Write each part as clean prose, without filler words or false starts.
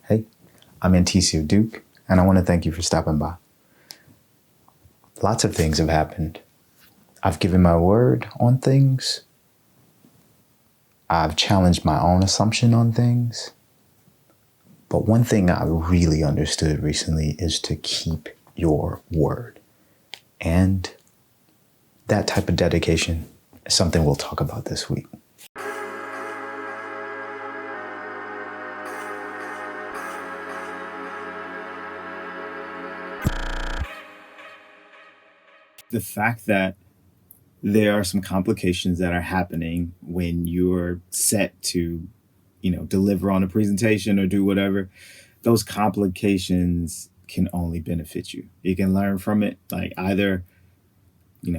Hey, I'm Anticio Duke, and I want to thank you for stopping by. Lots of things have happened. I've given my word on things. I've challenged my own assumption on things. But one thing I really understood recently is to keep your word. And that type of dedication is something we'll talk about this week. The fact that there are some complications that are happening when you're set to, deliver on a presentation or do whatever, those complications can only benefit you. You can learn from it, like either,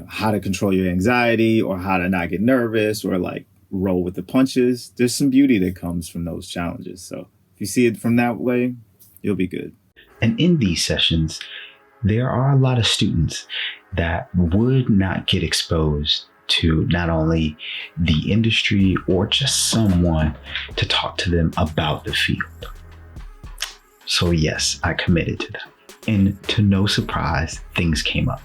how to control your anxiety or how to not get nervous or like roll with the punches. There's some beauty that comes from those challenges. So if you see it from that way, you'll be good. And in these sessions, there are a lot of students that would not get exposed to not only the industry or just someone to talk to them about the field. So yes, I committed to that. And to no surprise, things came up.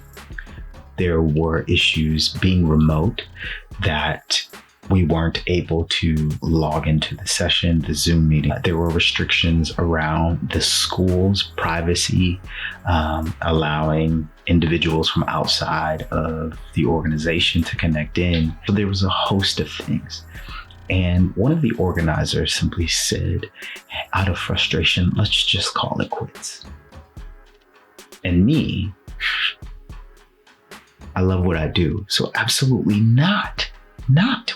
There were issues being remote that we weren't able to log into the session, the Zoom meeting. There were restrictions around the school's privacy, allowing individuals from outside of the organization to connect in. So there was a host of things. And one of the organizers simply said, out of frustration, let's just call it quits. And me, I love what I do. So absolutely not.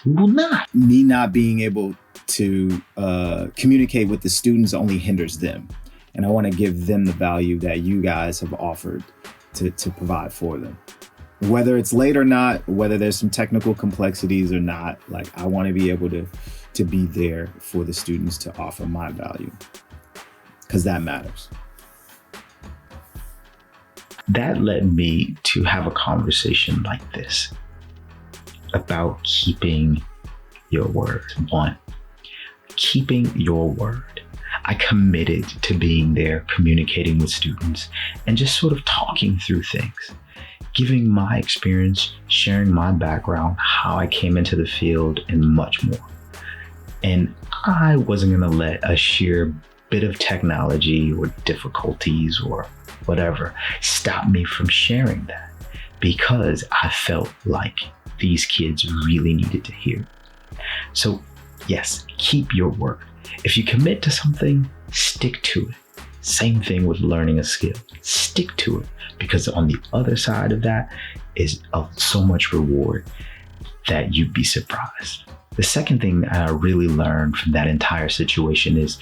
We will not. Me not being able to communicate with the students only hinders them. And I want to give them the value that you guys have offered to provide for them. Whether it's late or not, whether there's some technical complexities or not, like I want to be able to be there for the students to offer my value, because that matters. That led me to have a conversation like this about keeping your word. One, keeping your word. I committed to being there, communicating with students, and just sort of talking through things, giving my experience, sharing my background, how I came into the field, and much more. And I wasn't going to let a sheer bit of technology or difficulties or whatever stop me from sharing that, because I felt like these kids really needed to hear. So yes, keep your word. If you commit to something, stick to it. Same thing with learning a skill. Stick to it, because on the other side of that is so much reward that you'd be surprised. The second thing I really learned from that entire situation is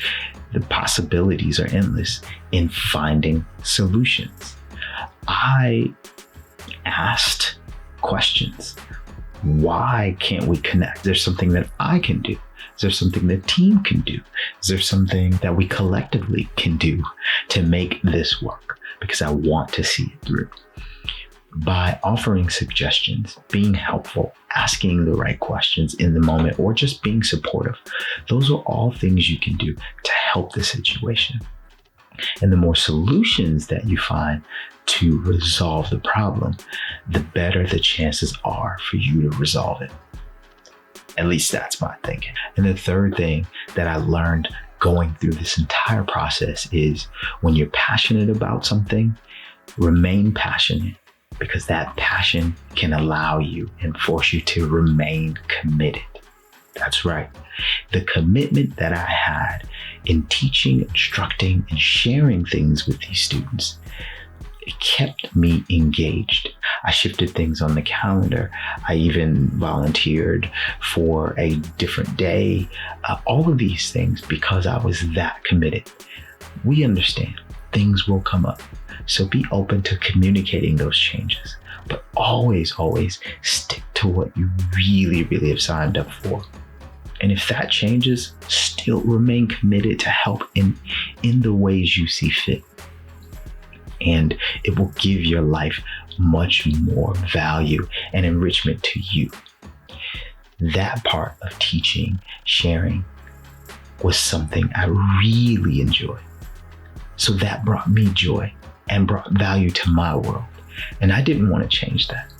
the possibilities are endless in finding solutions. I asked questions. Why can't we connect? Is there something that I can do? Is there something the team can do? Is there something that we collectively can do to make this work? Because I want to see it through. By offering suggestions, being helpful, asking the right questions in the moment, or just being supportive, those are all things you can do to help the situation. And the more solutions that you find to resolve the problem, the better the chances are for you to resolve it. At least that's my thinking. And the third thing that I learned going through this entire process is when you're passionate about something, remain passionate, because that passion can allow you and force you to remain committed. That's right. The commitment that I had in teaching, instructing, and sharing things with these students, it kept me engaged. I shifted things on the calendar. I even volunteered for a different day. All of these things because I was that committed. We understand things will come up. So be open to communicating those changes, but always stick to what you really have signed up for. And if that changes, still remain committed to help in the ways you see fit. And it will give your life much more value and enrichment to you. That part of teaching, sharing, was something I really enjoyed. So that brought me joy and brought value to my world. And I didn't want to change that.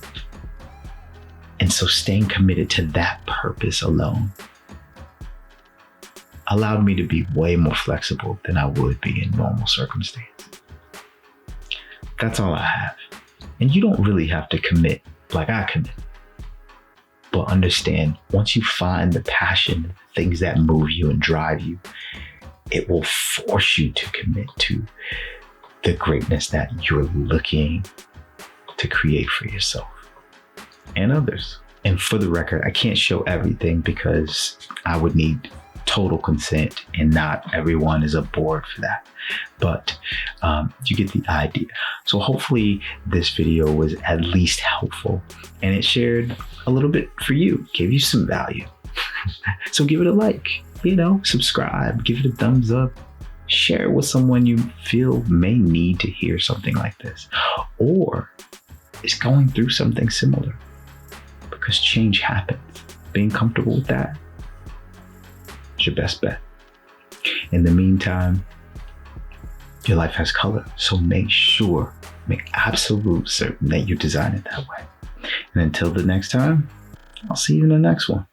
And so staying committed to that purpose alone allowed me to be way more flexible than I would be in normal circumstances. That's all I have. And you don't really have to commit like I commit. But understand, once you find the passion, things that move you and drive you, it will force you to commit to the greatness that you're looking to create for yourself and others. And for the record, I can't show everything because I would need total consent, and not everyone is aboard for that. But you get the idea. So hopefully this video was at least helpful and it shared a little bit for you, gave you some value. So give it a like, subscribe, give it a thumbs up, share it with someone you feel may need to hear something like this, or is going through something similar, because change happens. Being comfortable with that is your best bet. In the meantime, your life has color, so make absolute certain that you design it that way. And until the next time, I'll see you in the next one.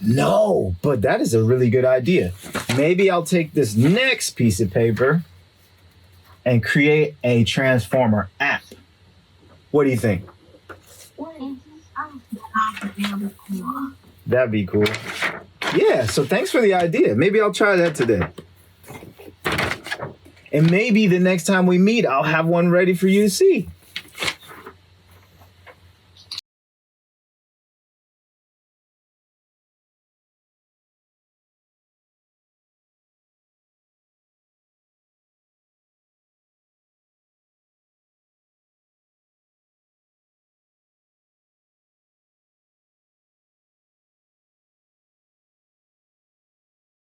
No, but that is a really good idea. Maybe I'll take this next piece of paper and create a Transformer app. What do you think? That'd be cool. Yeah, so thanks for the idea. Maybe I'll try that today. And maybe the next time we meet, I'll have one ready for you to see.